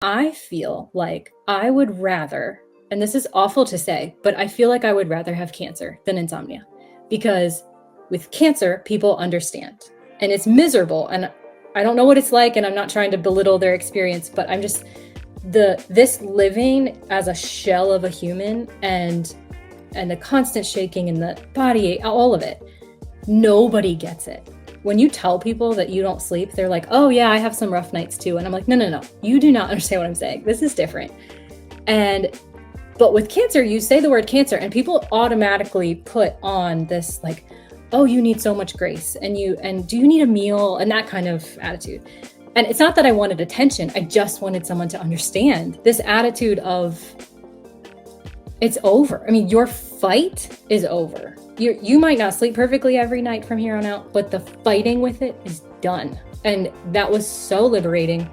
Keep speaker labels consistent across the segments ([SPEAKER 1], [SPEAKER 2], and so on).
[SPEAKER 1] I feel like I would rather, and this is awful to say, but I feel like I would rather have cancer than insomnia, because with cancer, people understand and it's miserable. And I don't know what it's like, and I'm not trying to belittle their experience, but I'm just this living as a shell of a human and the constant shaking and the body, all of it. Nobody gets it. When you tell people that you don't sleep, they're like, oh yeah, I have some rough nights too. And I'm like, no, you do not understand what I'm saying. This is different. But with cancer, you say the word cancer and people automatically put on this like, oh, you need so much grace and do you need a meal and that kind of attitude. And it's not that I wanted attention. I just wanted someone to understand this attitude of it's over. I mean, your fight is over. You might not sleep perfectly every night from here on out, but the fighting with it is done. And that was so liberating.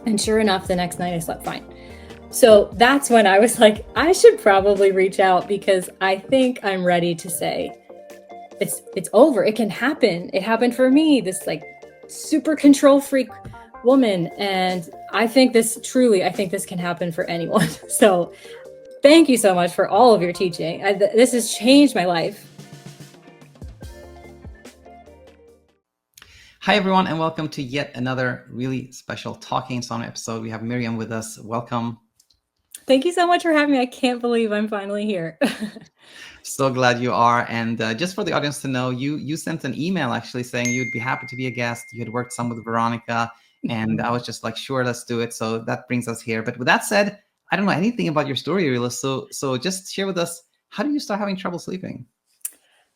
[SPEAKER 1] And sure enough, the next night I slept fine. So that's when I was like, I should probably reach out because I think I'm ready to say it's over. It can happen. It happened for me, this like super control freak woman. And I think this can happen for anyone. So thank you so much for all of your teaching. This has changed my life.
[SPEAKER 2] Hi, everyone, and welcome to yet another really special Talking Insomnia episode. We have Miriam with us. Welcome.
[SPEAKER 1] Thank you so much for having me. I can't believe I'm finally here.
[SPEAKER 2] So glad you are. And just for the audience to know, you sent an email actually saying you'd be happy to be a guest. You had worked some with Veronica, and I was just like, sure, let's do it. So that brings us here. But with that said, I don't know anything about your story, really. So just share with us, how do you start having trouble sleeping?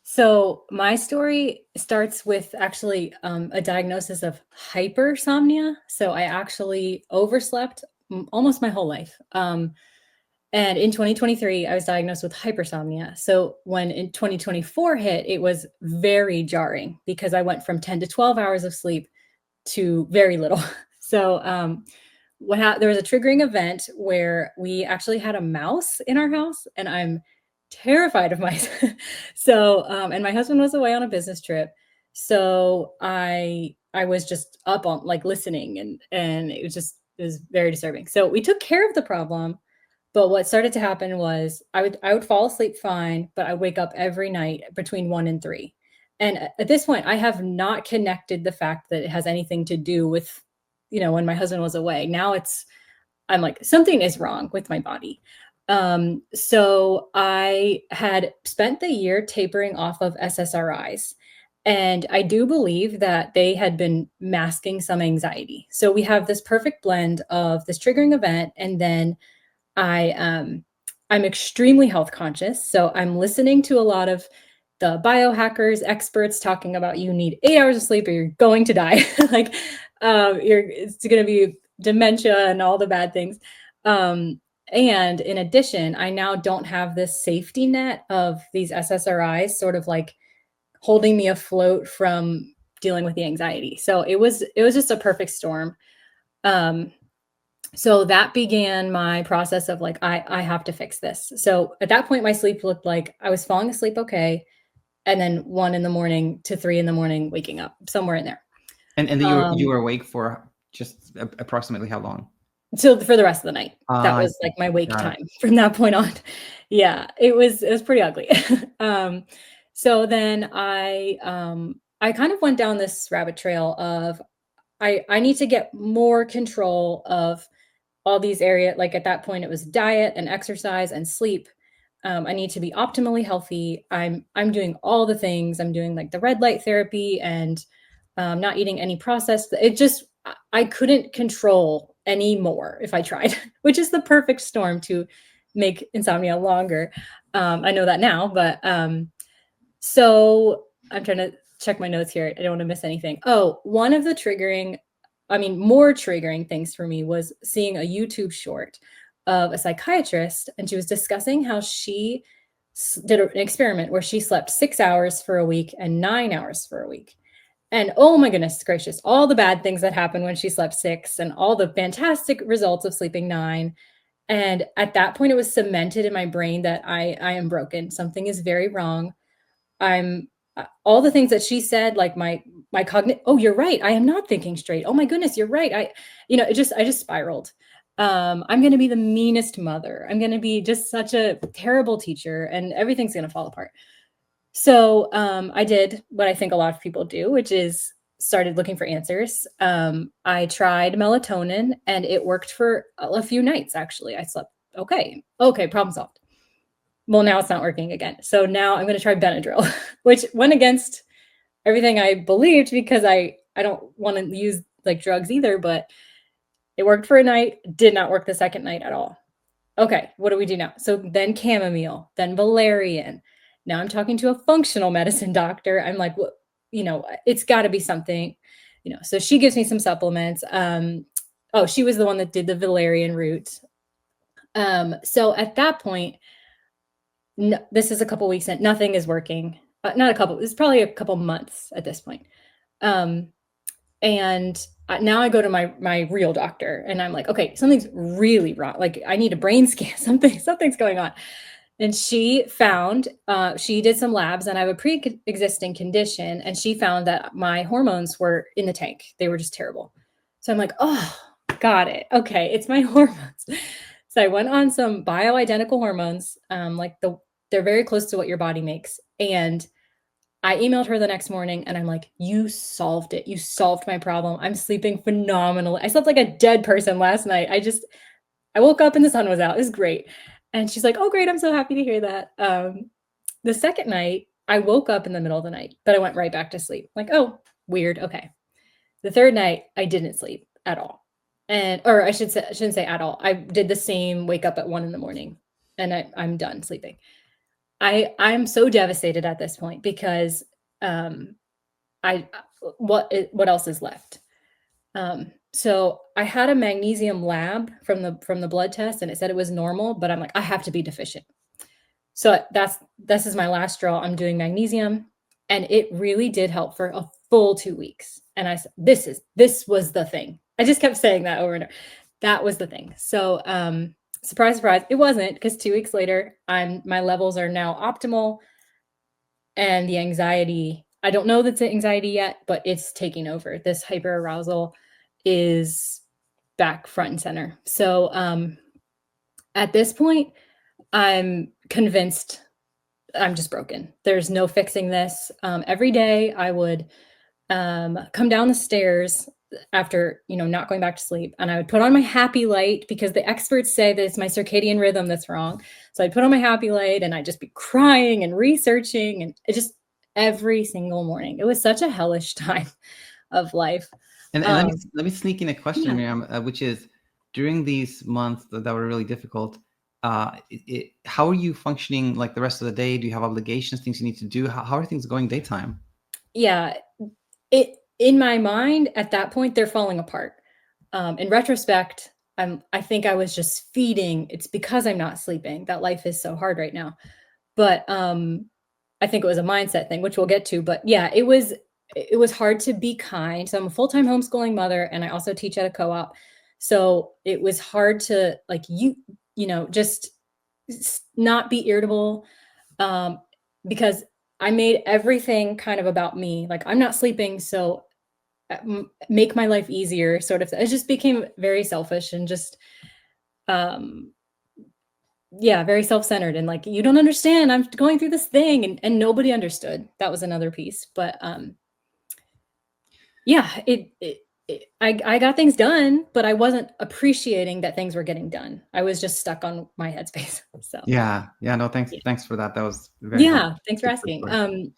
[SPEAKER 1] So my story starts with actually a diagnosis of hypersomnia. So I actually overslept almost my whole life. And in 2023, I was diagnosed with hypersomnia. So when in 2024 hit, it was very jarring because I went from 10 to 12 hours of sleep to very little. So there was a triggering event where we actually had a mouse in our house, and I'm terrified of mice. So and my husband was away on a business trip, so I was just up on like listening, and it was very disturbing. So we took care of the problem, but what started to happen was I would fall asleep fine, but I wake up every night between 1 and 3. And at this point, I have not connected the fact that it has anything to do with, when my husband was away. Now I'm like, something is wrong with my body. So I had spent the year tapering off of SSRIs. And I do believe that they had been masking some anxiety. So we have this perfect blend of this triggering event, and then I'm extremely health conscious. So I'm listening to a lot of the biohackers, experts talking about you need 8 hours of sleep or you're going to die. Like it's going to be dementia and all the bad things. And in addition, I now don't have this safety net of these SSRIs sort of like holding me afloat from dealing with the anxiety. So it was just a perfect storm. So that began my process of like, I have to fix this. So at that point, my sleep looked like I was falling asleep okay, and then 1 in the morning to 3 in the morning, waking up somewhere in there.
[SPEAKER 2] And you were awake for just approximately how long?
[SPEAKER 1] So for the rest of the night. That was like my wake time from that point on. Yeah, it was pretty ugly. So then I kind of went down this rabbit trail of I need to get more control of all these areas. Like at that point, it was diet and exercise and sleep. I need to be optimally healthy. I'm doing all the things. I'm doing like the red light therapy and not eating any processed. I couldn't control anymore if I tried, which is the perfect storm to make insomnia longer. I know that now, but so I'm trying to check my notes here. I don't want to miss anything. Oh, one of the more triggering things for me was seeing a YouTube short of a psychiatrist, and she was discussing how she did an experiment where she slept 6 hours for a week and 9 hours for a week. And oh my goodness gracious, all the bad things that happened when she slept 6 and all the fantastic results of sleeping 9. And at that point, it was cemented in my brain that I am broken. Something is very wrong. I'm all the things that she said, like my cognitive, oh, you're right. I am not thinking straight. Oh my goodness, you're right. I just spiraled. I'm going to be the meanest mother. I'm going to be just such a terrible teacher, and everything's going to fall apart. So I did what I think a lot of people do, which is started looking for answers. I tried melatonin, and it worked for a few nights. Actually, I slept okay. Okay, problem solved. Well, now it's not working again. So now I'm going to try Benadryl, which went against everything I believed, because I don't want to use like drugs either. But it worked for a night, did not work the second night at all. Okay, what do we do now? So then chamomile, then valerian. Now I'm talking to a functional medicine doctor. I'm like, well, it's got to be something, So she gives me some supplements. Oh, she was the one that did the valerian root. So at that point, no, this is a couple weeks in, nothing is working. Not a couple, it's probably a couple months at this point. And now I go to my real doctor, and I'm like, okay, something's really wrong. Like, I need a brain scan. Something's going on. And she found, she did some labs, and I have a pre-existing condition, and she found that my hormones were in the tank. They were just terrible. So I'm like, oh, got it. Okay, it's my hormones. So I went on some bioidentical hormones, they're very close to what your body makes. And I emailed her the next morning, and I'm like, you solved it. You solved my problem. I'm sleeping phenomenally. I slept like a dead person last night. I woke up and the sun was out. It was great. And she's like, oh, great. I'm so happy to hear that. The second night, I woke up in the middle of the night, but I went right back to sleep. Like, oh, weird. Okay. The third night, I didn't sleep at all. Or I shouldn't say at all. I did the same wake up at 1 a.m, and I'm done sleeping. I'm so devastated at this point, because what else is left? So I had a magnesium lab from the blood test, and it said it was normal, but I'm like, I have to be deficient. So this is my last straw. I'm doing magnesium, and it really did help for a full 2 weeks. And I said, this was the thing. I just kept saying that over and over. That was the thing. So, surprise, surprise, it wasn't, because 2 weeks later, my levels are now optimal, and the anxiety, I don't know that's anxiety yet, but it's taking over. This hyperarousal is back front and center. So at this point, I'm convinced I'm just broken. There's no fixing this. Every day I would come down the stairs after, not going back to sleep, and I would put on my happy light, because the experts say that it's my circadian rhythm that's wrong. So I'd put on my happy light, and I'd just be crying and researching, and it just every single morning. It was such a hellish time of life.
[SPEAKER 2] And let me sneak in a question, Miriam, which is, during these months that were really difficult, how are you functioning like the rest of the day? Do you have obligations, things you need to do? How are things going daytime?
[SPEAKER 1] Yeah, in my mind at that point, they're falling apart. In retrospect, I think I was just feeding. It's because I'm not sleeping that life is so hard right now. But I think it was a mindset thing, which we'll get to. But yeah, it was hard to be kind. So I'm a full-time homeschooling mother, and I also teach at a co-op. So it was hard to just not be irritable, because I made everything kind of about me. Like, I'm not sleeping, so make my life easier, sort of. It just became very selfish, and just very self-centered, and like, you don't understand, I'm going through this thing, and nobody understood. That was another piece. But I got things done, but I wasn't appreciating that things were getting done. I was just stuck on my headspace. So
[SPEAKER 2] no, thanks for that. That was very helpful.
[SPEAKER 1] Thanks for asking.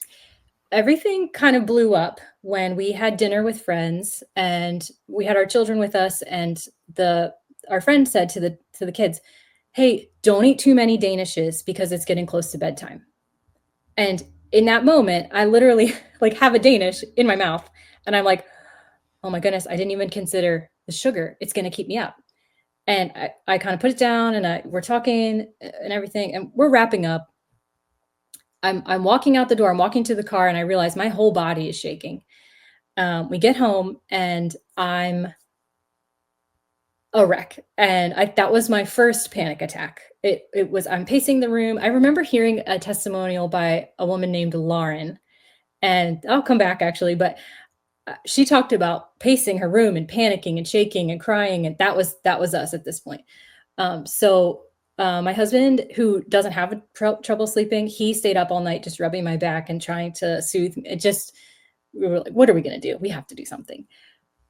[SPEAKER 1] Everything kind of blew up when we had dinner with friends, and we had our children with us, and our friend said to the kids, hey, don't eat too many Danishes, because it's getting close to bedtime. And in that moment, I literally like have a Danish in my mouth, and I'm like, oh my goodness, I didn't even consider the sugar. It's going to keep me up. And I kind of put it down, and we're talking and everything, and we're wrapping up. I'm walking out the door. I'm walking to the car, and I realize my whole body is shaking. We get home, and I'm a wreck. And that was my first panic attack. I'm pacing the room. I remember hearing a testimonial by a woman named Lauren, and I'll come back actually, but she talked about pacing her room and panicking and shaking and crying, and that was us at this point. So my husband, who doesn't have trouble sleeping, he stayed up all night just rubbing my back and trying to soothe me. We were like, what are we going to do? We have to do something.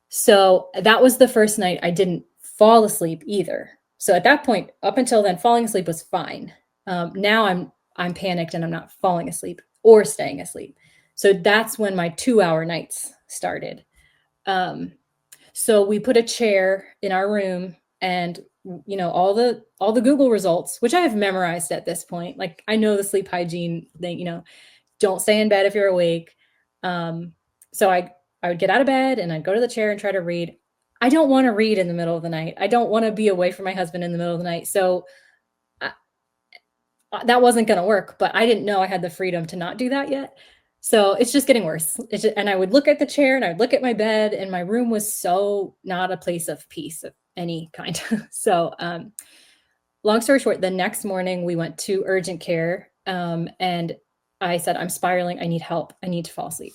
[SPEAKER 1] So that was the first night I didn't fall asleep either. So at that point, up until then, falling asleep was fine. Now I'm panicked and I'm not falling asleep or staying asleep. So that's when my 2-hour nights started. So we put a chair in our room, and all the Google results, which I have memorized at this point. Like, I know the sleep hygiene thing, don't stay in bed if you're awake. So I would get out of bed and I'd go to the chair and try to read. I don't want to read in the middle of the night. I don't want to be away from my husband in the middle of the night. So that wasn't going to work, but I didn't know I had the freedom to not do that yet. So it's just getting worse. And I would look at the chair and I would look at my bed, and my room was so not a place of peace of any kind. So long story short, the next morning we went to urgent care, and I said, I'm spiraling. I need help. I need to fall asleep.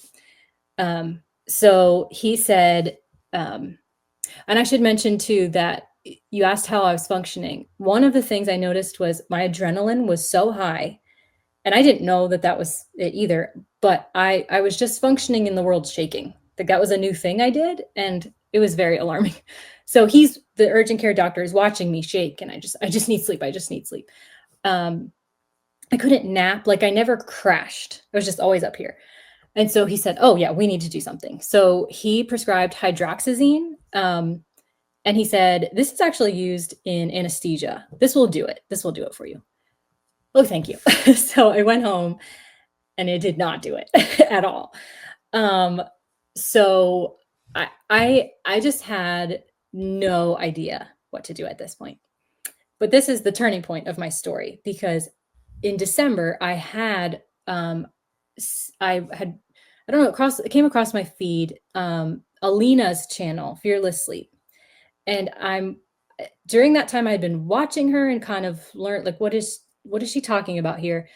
[SPEAKER 1] So he said, and I should mention too that you asked how I was functioning. One of the things I noticed was my adrenaline was so high, and I didn't know that was it either, but I was just functioning in the world shaking. Like, that was a new thing I did, and it was very alarming. So the urgent care doctor is watching me shake, and I just need sleep. I just need sleep. I couldn't nap. Like, I never crashed. I was just always up here. And so he said, oh yeah, we need to do something. So he prescribed hydroxyzine. And he said, this is actually used in anesthesia. This will do it. This will do it for you. Oh, thank you. So I went home, and it did not do it at all. So I just had no idea what to do at this point. But this is the turning point of my story, because in December I don't know, it came across my feed, Alina's channel, Fearless Sleep. And during that time I had been watching her and kind of learned, like, what is she talking about here?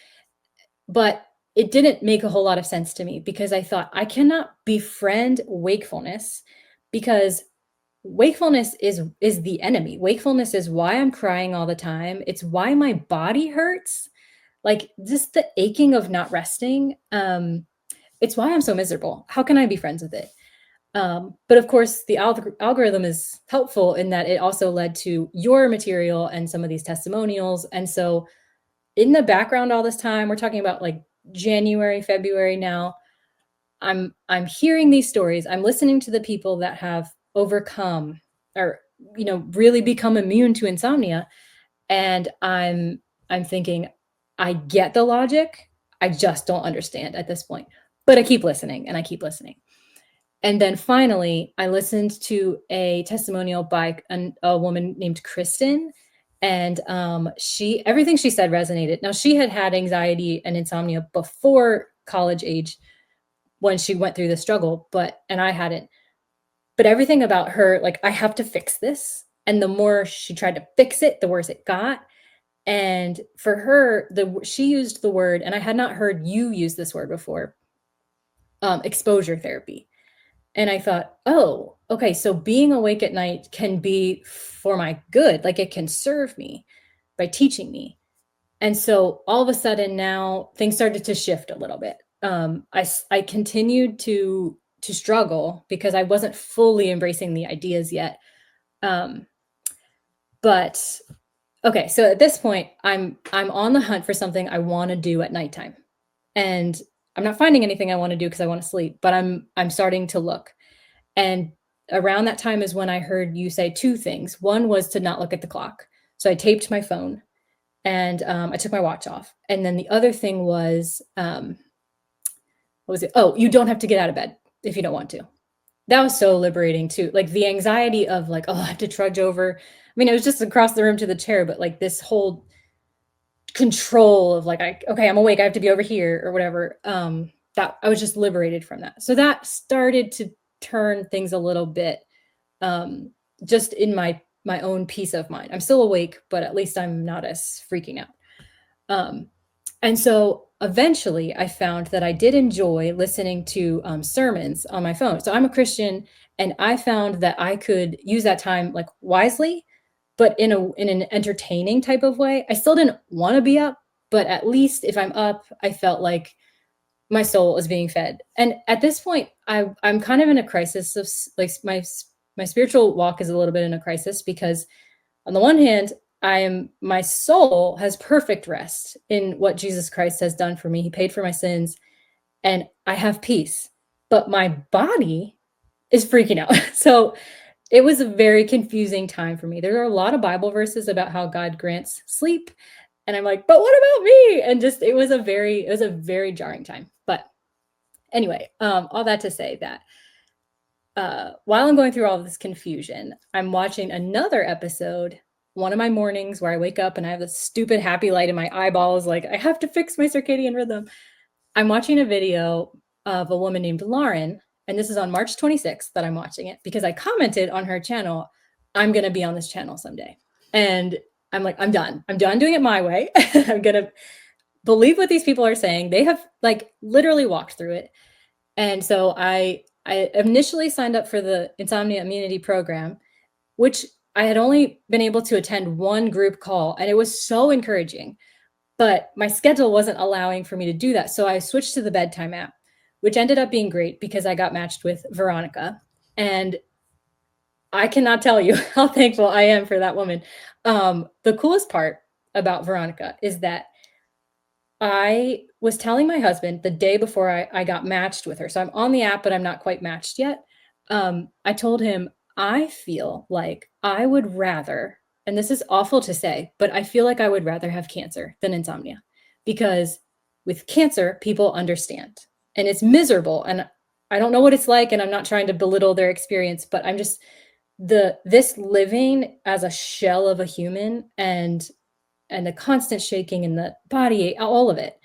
[SPEAKER 1] But it didn't make a whole lot of sense to me, because I thought, I cannot befriend wakefulness, because wakefulness is the enemy. Wakefulness is why I'm crying all the time. It's why my body hurts. Like, just the aching of not resting. It's why I'm so miserable. How can I be friends with it? But of course, the algorithm is helpful in that it also led to your material and some of these testimonials. And so in the background all this time, we're talking about like January, February now, I'm hearing these stories. I'm listening to the people that have overcome or, really become immune to insomnia. And I'm thinking, I get the logic. I just don't understand at this point. But I keep listening and I keep listening. And then finally, I listened to a testimonial by a woman named Kristen. And everything she said resonated. Now, she had anxiety and insomnia before college age when she went through the struggle, and I hadn't. But everything about her, like, I have to fix this. And the more she tried to fix it, the worse it got. And for her, she used the word, and I had not heard you use this word before, exposure therapy. And I thought, oh, okay, so being awake at night can be for my good. Like, it can serve me by teaching me. And so all of a sudden now things started to shift a little bit. I continued to struggle because I wasn't fully embracing the ideas yet. But okay, so at this point, I'm on the hunt for something I want to do at nighttime, and I'm not finding anything I want to do because I want to sleep. But I'm starting to look, and around that time is when I heard you say two things. One was to not look at the clock, so I taped my phone, and I took my watch off. And then the other thing was, what was it? Oh, you don't have to get out of bed if you don't want to. That was so liberating too. Like, the anxiety of like, oh, I have to trudge over. I mean, it was just across the room to the chair, but like this whole control of like, okay, I'm awake, I have to be over here or whatever. That I was just liberated from that. So that started to turn things a little bit, just in my own peace of mind. I'm still awake, but at least I'm not as freaking out. And so eventually I found that I did enjoy listening to sermons on my phone. So I'm a Christian, and I found that I could use that time like wisely, but in an entertaining type of way. I still didn't want to be up, but at least if I'm up, I felt like my soul is being fed. And at this point, I'm kind of in a crisis of like my spiritual walk is a little bit in a crisis, because on the one hand, my soul has perfect rest in what Jesus Christ has done for me. He paid for my sins, and I have peace. But my body is freaking out. So it was a very confusing time for me. There are a lot of Bible verses about how God grants sleep, and I'm like, but what about me? And just it was a very jarring time. But anyway, all that to say that while I'm going through all of this confusion, I'm watching another episode one of my mornings where I wake up and I have this stupid happy light in my eyeballs, like I have to fix my circadian rhythm. I'm watching a video of a woman named Lauren, and this is on March 26th that I'm watching it because I commented on her channel, I'm going to be on this channel someday. And I'm like, I'm done. I'm done doing it my way. I'm going to believe what these people are saying. They have like literally walked through it. And so I initially signed up for the Insomnia Immunity Program, which I had only been able to attend one group call, and it was so encouraging, but my schedule wasn't allowing for me to do that. So I switched to the bedtime app, which ended up being great because I got matched with Veronica. And I cannot tell you how thankful I am for that woman. The coolest part about Veronica is that I was telling my husband the day before I got matched with her. So I'm on the app, but I'm not quite matched yet. I told him, I feel like I would rather, and this is awful to say, but I feel like I would rather have cancer than insomnia, because with cancer, people understand and it's miserable. And I don't know what it's like, and I'm not trying to belittle their experience, but I'm just this living as a shell of a human, and the constant shaking in the body, all of it.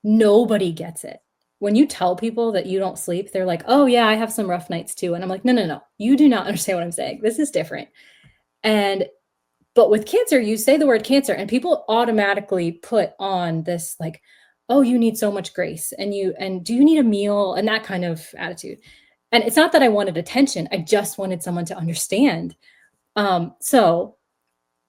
[SPEAKER 1] Nobody gets it. When you tell people that you don't sleep, they're like, oh, yeah, I have some rough nights too. And I'm like, no. You do not understand what I'm saying. This is different. But with cancer, you say the word cancer, and people automatically put on this like, oh, you need so much grace, and do you need a meal, and that kind of attitude. And it's not that I wanted attention. I just wanted someone to understand. So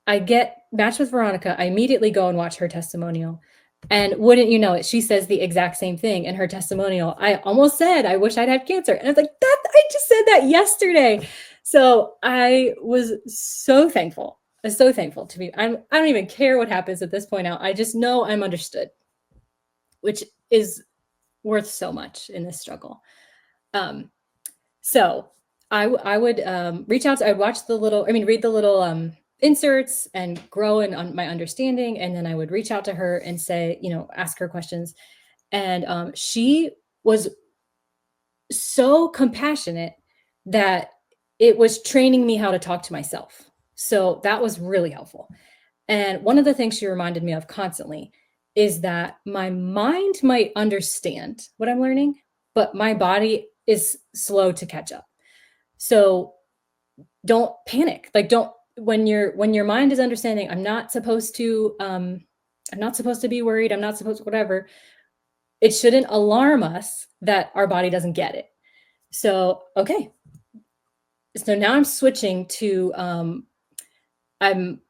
[SPEAKER 1] I get matched with Veronica. I immediately go and watch her testimonial. And wouldn't you know it, she says the exact same thing in her testimonial. I almost said, I wish I'd had cancer. And I was like, I just said that yesterday. So I was so thankful. I was so thankful to be. I don't even care what happens at this point out. I just know I'm understood, which is worth so much in this struggle. So I would reach out I'd watch read the little inserts and grow on my understanding. And then I would reach out to her and say, ask her questions. And she was so compassionate that it was training me how to talk to myself. So that was really helpful. And one of the things she reminded me of constantly is that my mind might understand what I'm learning, but my body is slow to catch up. So don't panic. Like when your mind is understanding, I'm not supposed to be worried. I'm not supposed to, whatever. It shouldn't alarm us that our body doesn't get it. So, okay. So now I'm switching to, I'm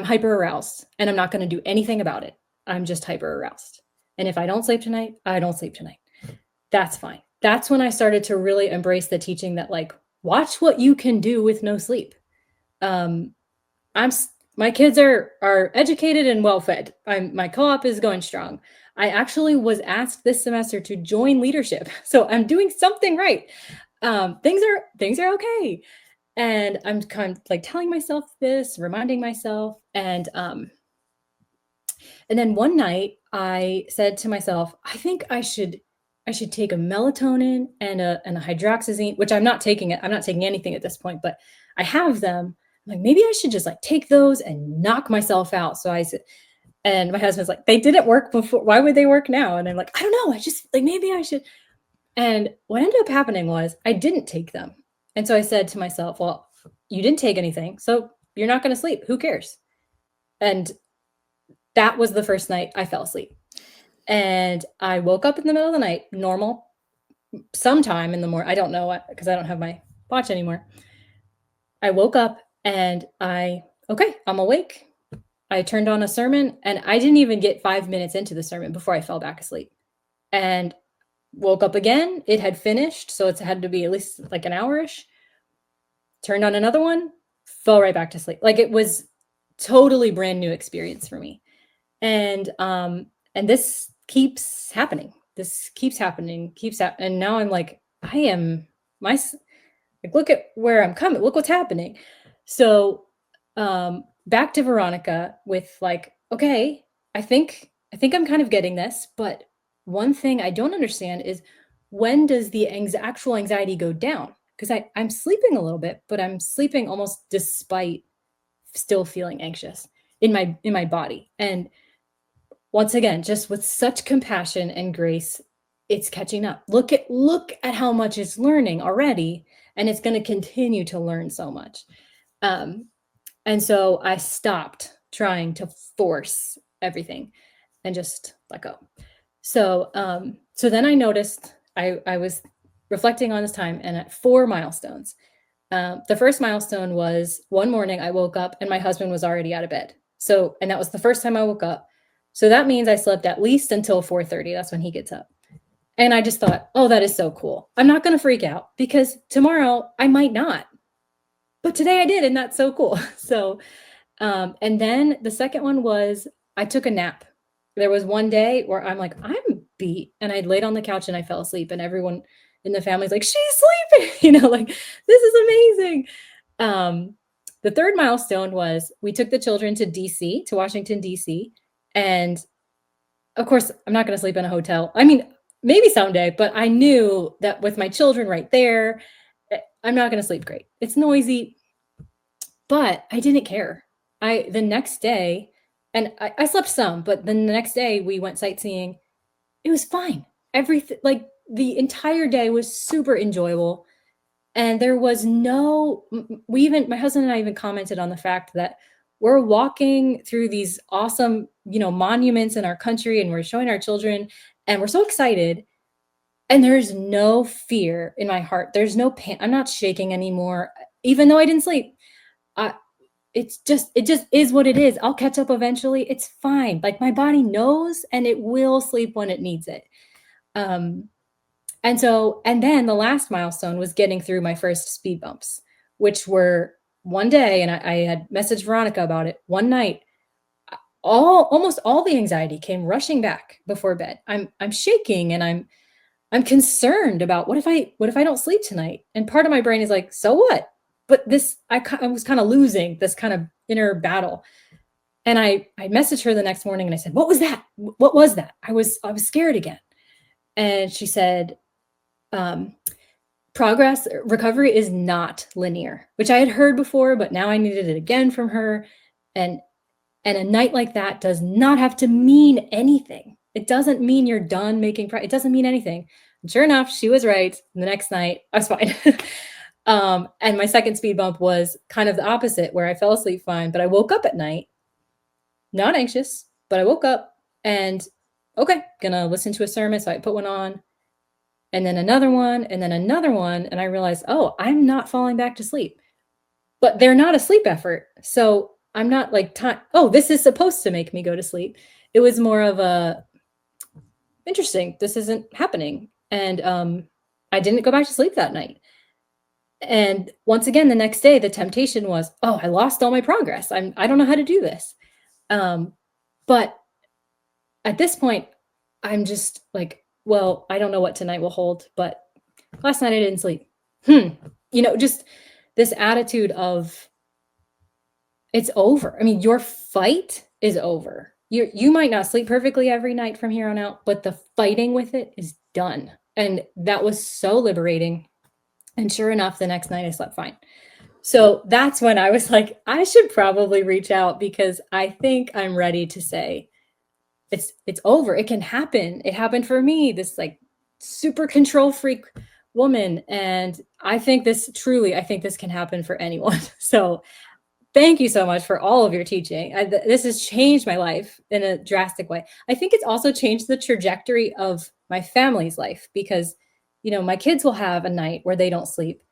[SPEAKER 1] hyper aroused, and I'm not going to do anything about it. I'm just hyper aroused. And if I don't sleep tonight, I don't sleep tonight. That's fine. That's when I started to really embrace the teaching that like, watch what you can do with no sleep. My kids are educated and well fed. My co-op is going strong. I actually was asked this semester to join leadership, so I'm doing something right. Things are okay, and I'm kind of like telling myself this, reminding myself, and then one night I said to myself, I think I should take a melatonin and a hydroxyzine, which I'm not taking it. I'm not taking anything at this point, but I have them. I'm like, maybe I should just like take those and knock myself out. So I said, and my husband's like, they didn't work before. Why would they work now? And I'm like, I don't know. I just like, maybe I should. And what ended up happening was I didn't take them. And so I said to myself, well, you didn't take anything, so you're not going to sleep. Who cares? And that was the first night I fell asleep. And I woke up in the middle of the night, normal, sometime in the morning. I don't know, because I don't have my watch anymore. I woke up and okay, I'm awake. I turned on a sermon, and I didn't even get 5 minutes into the sermon before I fell back asleep. And woke up again. It had finished, so it had to be at least like an hour-ish. Turned on another one, fell right back to sleep. Like, it was totally brand new experience for me. And this keeps happening. And now I'm like, like, look at where I'm coming. Look what's happening. So back to Veronica with like, okay, I think I'm kind of getting this, but one thing I don't understand is, when does the actual anxiety go down? Because I'm sleeping a little bit, but I'm sleeping almost despite still feeling anxious in my body. And once again, just with such compassion and grace, it's catching up. Look at how much it's learning already, and it's going to continue to learn so much. And so I stopped trying to force everything and just let go. So then I noticed I was reflecting on this time, and at 4 milestones. The first milestone was one morning I woke up and my husband was already out of bed. And that was the first time I woke up. So that means I slept at least until 4:30. That's when he gets up. And I just thought, oh, that is so cool. I'm not going to freak out, because tomorrow I might not. But today I did, and that's so cool. So, and then the second one was I took a nap. There was one day where I'm like, I'm beat. And I laid on the couch and I fell asleep, and everyone in the family's like, she's sleeping, like, this is amazing. The third milestone was we took the children to Washington, DC. And of course, I'm not going to sleep in a hotel. I mean, maybe someday, but I knew that with my children right there, I'm not going to sleep great. It's noisy, but I didn't care. The next day, and I slept some, but then the next day we went sightseeing. It was fine. Everything, like, the entire day was super enjoyable. And there was my husband and I even commented on the fact that we're walking through these awesome, monuments in our country, and we're showing our children, and we're so excited. And there's no fear in my heart. There's no pain. I'm not shaking anymore, even though I didn't sleep. It just is what it is. I'll catch up eventually. It's fine. Like, my body knows, and it will sleep when it needs it. And then the last milestone was getting through my first speed bumps, which were one day, and I had messaged Veronica about it. One night, almost all the anxiety came rushing back before bed. I'm shaking, and I'm concerned about what if I don't sleep tonight? And part of my brain is like, so what? But I was kind of losing this kind of inner battle. And I messaged her the next morning, and I said, what was that? What was that? I was scared again. And she said, recovery is not linear, which I had heard before, but now I needed it again from her. And a night like that does not have to mean anything. It doesn't mean you're done making progress. It doesn't mean anything. And sure enough, she was right. And the next night, I was fine. And my second speed bump was kind of the opposite, where I fell asleep fine, but I woke up at night, not anxious, but I woke up and, okay, gonna listen to a sermon. So I put one on, and then another one, and then another one. And I realized, oh, I'm not falling back to sleep. But they're not a sleep effort. So I'm not like, oh, this is supposed to make me go to sleep. It was more of interesting, this isn't happening. And I didn't go back to sleep that night. And once again, the next day, the temptation was, oh, I lost all my progress. I don't know how to do this. But at this point, I'm just like, well, I don't know what tonight will hold, but last night I didn't sleep. Just this attitude of, it's over. I mean, your fight is over. You might not sleep perfectly every night from here on out, but the fighting with it is done. And that was so liberating. And sure enough, the next night I slept fine. So that's when I was like, I should probably reach out, because I think I'm ready to say, it's over. It can happen. It happened for me, this like super control freak woman. And I think this can happen for anyone. So thank you so much for all of your teaching. This has changed my life in a drastic way. I think it's also changed the trajectory of my family's life because, my kids will have a night where they don't sleep.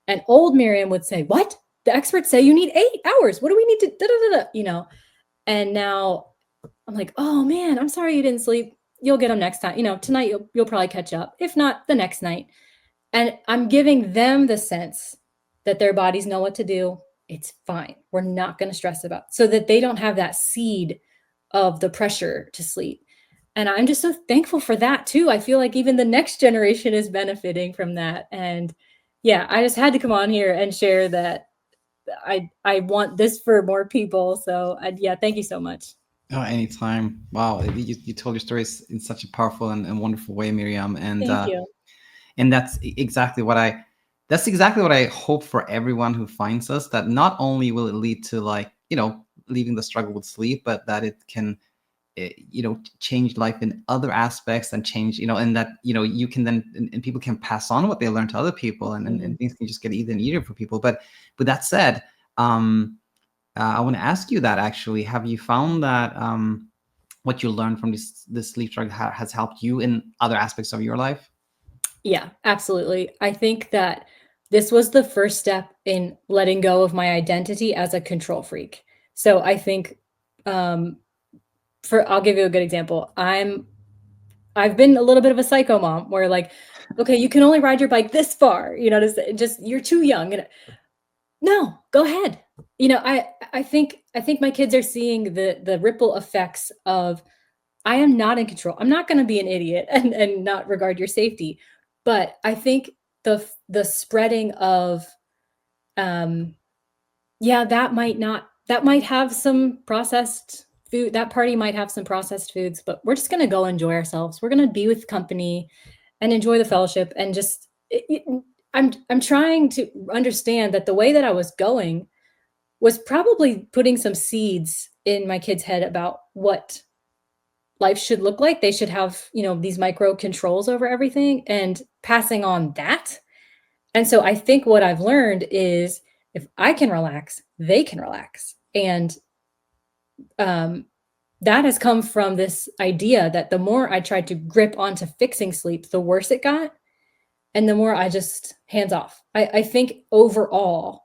[SPEAKER 1] And old Miriam would say, what? The experts say you need 8 hours. What do we need to, da, da, da, da, And now I'm like, oh man, I'm sorry you didn't sleep. You'll get them next time. Tonight you'll probably catch up. If not, the next night. And I'm giving them the sense that their bodies know what to do. It's fine. We're not going to stress about it, so that they don't have that seed of the pressure to sleep. And I'm just so thankful for that too. I feel like even the next generation is benefiting from that. And yeah, I just had to come on here and share that I want this for more people. So yeah, thank you so much.
[SPEAKER 2] Oh, anytime. Wow, you told your stories in such a powerful and wonderful way, Miriam.
[SPEAKER 1] Thank you.
[SPEAKER 2] And that's exactly what I hope for everyone who finds us, that not only will it lead to leaving the struggle with sleep, but that it can change life in other aspects and change, and that, you can then, and people can pass on what they learn to other people, and things can just get even easier for people. But with that said, I want to ask you that actually, have you found that what you learned from this sleep struggle has helped you in other aspects of your life?
[SPEAKER 1] Yeah, absolutely. I think that this was the first step in letting go of my identity as a control freak. So I think, I'll give you a good example. I've been a little bit of a psycho mom where like, okay, you can only ride your bike this far, just you're too young. And no, go ahead. I think my kids are seeing the ripple effects of, I am not in control. I'm not going to be an idiot and not regard your safety. But I think the spreading of, that might have some processed food. That party might have some processed foods, but we're just going to go enjoy ourselves. We're going to be with company and enjoy the fellowship and just, I'm trying to understand that the way that I was going was probably putting some seeds in my kids' head about what life should look like. They should have, these micro controls over everything and passing on that. And so I think what I've learned is if I can relax, they can relax. And that has come from this idea that the more I tried to grip onto fixing sleep, the worse it got. And the more I just hands off. I think overall,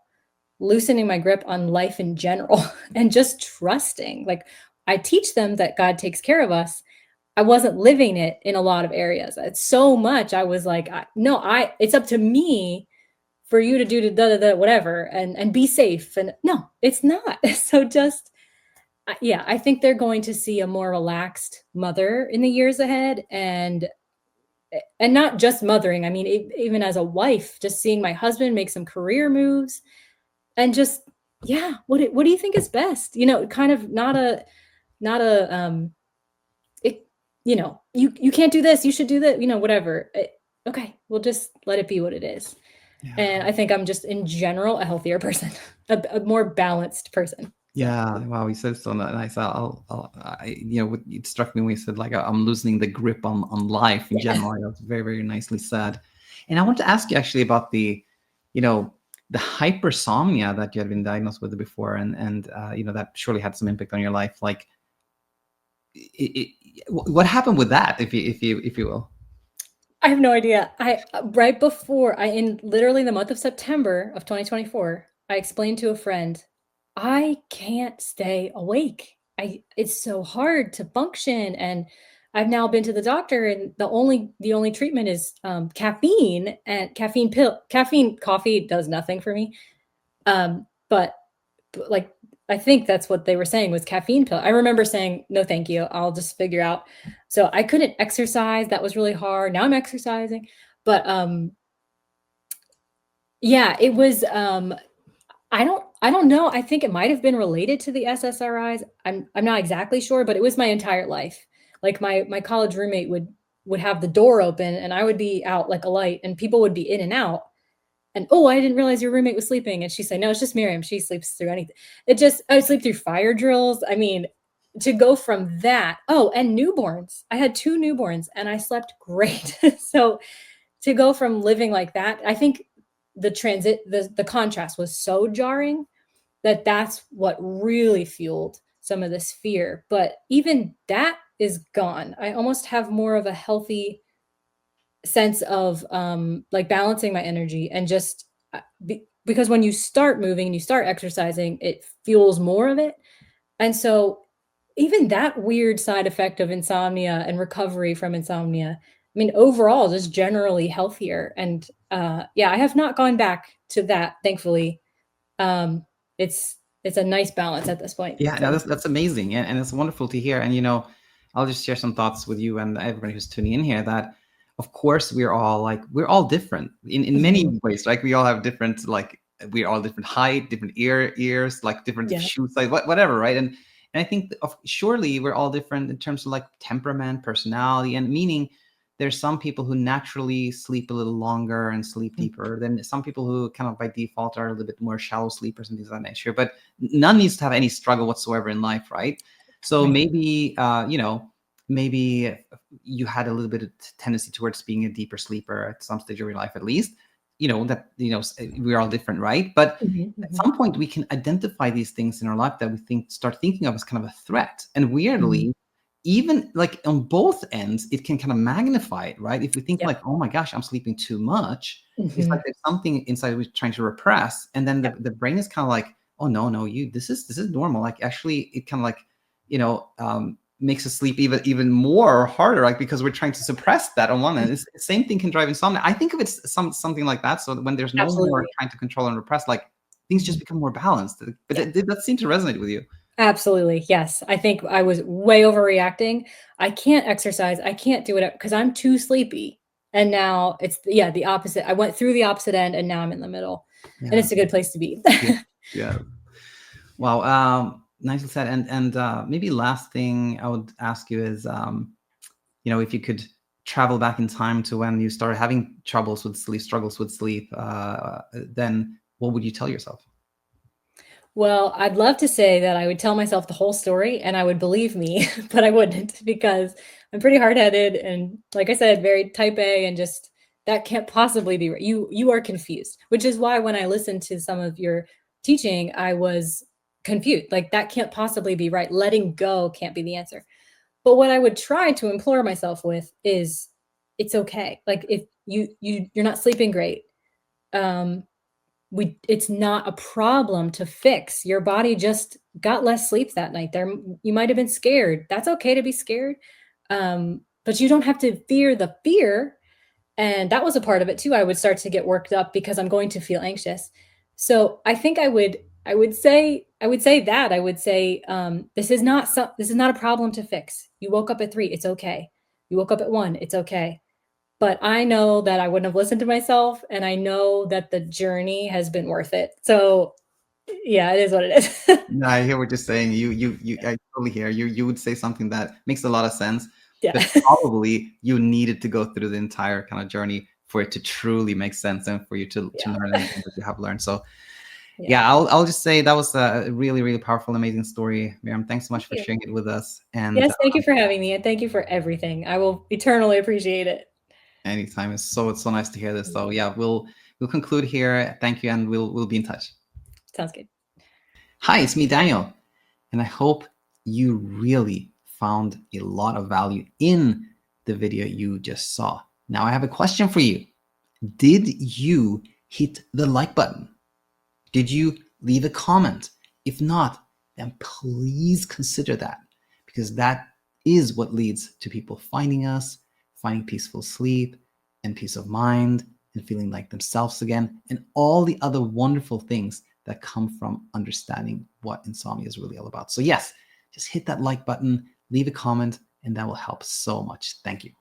[SPEAKER 1] loosening my grip on life in general and just trusting. Like I teach them that God takes care of us. I wasn't living it in a lot of areas. It's so much. I was like, it's up to me for you to do the whatever and be safe. And no, it's not. So just, yeah, I think they're going to see a more relaxed mother in the years ahead, and not just mothering. I mean, even as a wife, just seeing my husband make some career moves and just, yeah, what do you think is best? Kind of not a, you can't do this, you should do that, whatever. Okay, we'll just let it be what it is. Yeah. And I think I'm just in general a healthier person, a more balanced person.
[SPEAKER 2] Yeah, wow, you said so nice. It struck me when you said like I'm loosening the grip on life in general. That's very, very nicely said. And I want to ask you actually about the hypersomnia that you had been diagnosed with before, and that surely had some impact on your life. Like, what happened with that, if you will?
[SPEAKER 1] I have no idea. Right before in literally the month of September of 2024, I explained to a friend, I can't stay awake. It's so hard to function. And I've now been to the doctor, and the only treatment is caffeine and caffeine coffee does nothing for me. But like, I think that's what they were saying was caffeine pill. I remember saying, no, thank you. I'll just figure out. So I couldn't exercise. That was really hard. Now I'm exercising, but yeah, it was, I don't know. I think it might've been related to the SSRIs. I'm not exactly sure, but it was my entire life. Like my college roommate would have the door open and I would be out like a light and people would be in and out. And, oh, I didn't realize your roommate was sleeping. And she'd say, no, it's just Miriam. She sleeps through anything. I would sleep through fire drills. I mean, to go from that, and newborns. I had 2 newborns and I slept great. So to go from living like that, I think the contrast was so jarring that's what really fueled some of this fear. But even that is gone. I almost have more of a healthy sense of like balancing my energy and just because when you start moving and you start exercising, it fuels more of it. And so even that weird side effect of insomnia and recovery from insomnia, I mean, overall, just generally healthier. And yeah, I have not gone back to that, thankfully. Um, it's a nice balance at this point.
[SPEAKER 2] Yeah, no,
[SPEAKER 1] So
[SPEAKER 2] that's amazing, and it's wonderful to hear. And I'll just share some thoughts with you and everybody who's tuning in here. That, of course, we're all different in many
[SPEAKER 1] mhm.
[SPEAKER 2] ways. Like we all have different, like we're all different height, different ears, like different
[SPEAKER 1] Yeah.
[SPEAKER 2] shoe size, whatever, right? And I think surely we're all different in terms of like temperament, personality, and meaning. There's some people who naturally sleep a little longer and sleep deeper. Then some people who kind of by default are a little bit more shallow sleepers and things of that nature. But none needs to have any struggle whatsoever in life, right? So
[SPEAKER 1] Right.
[SPEAKER 2] maybe maybe you had a little bit of tendency towards being a deeper sleeper at some stage of your life, at least. We're all different, right? But
[SPEAKER 1] Mhm,
[SPEAKER 2] at
[SPEAKER 1] mhm,
[SPEAKER 2] some point we can identify these things in our life that we start thinking of as kind of a threat. And
[SPEAKER 1] mhm.
[SPEAKER 2] weirdly, even like on both ends, it can kind of magnify it, right? If we think
[SPEAKER 1] Yep.
[SPEAKER 2] like, oh my gosh, I'm sleeping too much, it's like
[SPEAKER 1] Mhm.
[SPEAKER 2] there's something inside we're trying to repress, and then
[SPEAKER 1] Yep.
[SPEAKER 2] the brain is kind of like, oh no, this is normal. Like actually, it kind of like makes us sleep even more harder, like because we're trying to suppress that on one end. It's the same thing can drive insomnia. I think of it something like that. So that when there's no more
[SPEAKER 1] Absolutely.
[SPEAKER 2] trying to control and repress, like things just
[SPEAKER 1] Mhm.
[SPEAKER 2] become more balanced. But
[SPEAKER 1] Yeah.
[SPEAKER 2] that seemed to resonate with you.
[SPEAKER 1] Absolutely, yes. I think I was way overreacting. I can't exercise, I can't do it because I'm too sleepy, and now it's yeah, the opposite. I went through the opposite end, and now I'm in the middle, and
[SPEAKER 2] Yeah,
[SPEAKER 1] it's a good place to be.
[SPEAKER 2] yeah, yeah. Wow. Nicely said. And maybe last thing I would ask you is, if you could travel back in time to when you started having struggles with sleep, then what would you tell yourself?
[SPEAKER 1] Well, I'd love to say that I would tell myself the whole story and I would believe me, but I wouldn't because I'm pretty hard-headed and like I said, very type A and just that can't possibly be right. You are confused, which is why when I listened to some of your teaching, I was confused. Like that can't possibly be right. Letting go can't be the answer. But what I would try to implore myself with is it's okay. Like if you're not sleeping great, um it's not a problem to fix. Your body just got less sleep that night. You might have been scared. That's okay to be scared. But you don't have to fear the fear. And that was a part of it too. I would start to get worked up because I'm going to feel anxious. So I think I would say this is not a problem to fix. You woke up at 3, it's okay. You woke up at 1, it's okay. But I know that I wouldn't have listened to myself, and I know that the journey has been worth it. So, yeah, it is what it is.
[SPEAKER 2] No, I hear what you're saying. I totally hear you. You would say something that makes a lot of sense,
[SPEAKER 1] Yeah.
[SPEAKER 2] but probably you needed to go through the entire kind of journey for it to truly make sense and for you to
[SPEAKER 1] Yeah,
[SPEAKER 2] learn everything that you have learned. So
[SPEAKER 1] yeah.
[SPEAKER 2] yeah, I'll just say that was a really, really powerful, amazing story. Miriam, thanks so
[SPEAKER 1] Thank
[SPEAKER 2] much for
[SPEAKER 1] you.
[SPEAKER 2] sharing it with us. And
[SPEAKER 1] Yes, thank you for having me, and thank you for everything. I will eternally appreciate it.
[SPEAKER 2] anytime, it's so nice to hear this. So yeah, we'll conclude here. Thank you, and we'll be in touch.
[SPEAKER 1] Sounds good.
[SPEAKER 2] Hi, it's me, Daniel, and I hope you really found a lot of value in the video you just saw. Now I have a question for you. Did you hit the like button? Did you leave a comment? If not, then please consider that, because that is what leads to people finding us, finding peaceful sleep and peace of mind and feeling like themselves again, and all the other wonderful things that come from understanding what insomnia is really all about. So yes, just hit that like button, leave a comment, and that will help so much. Thank you.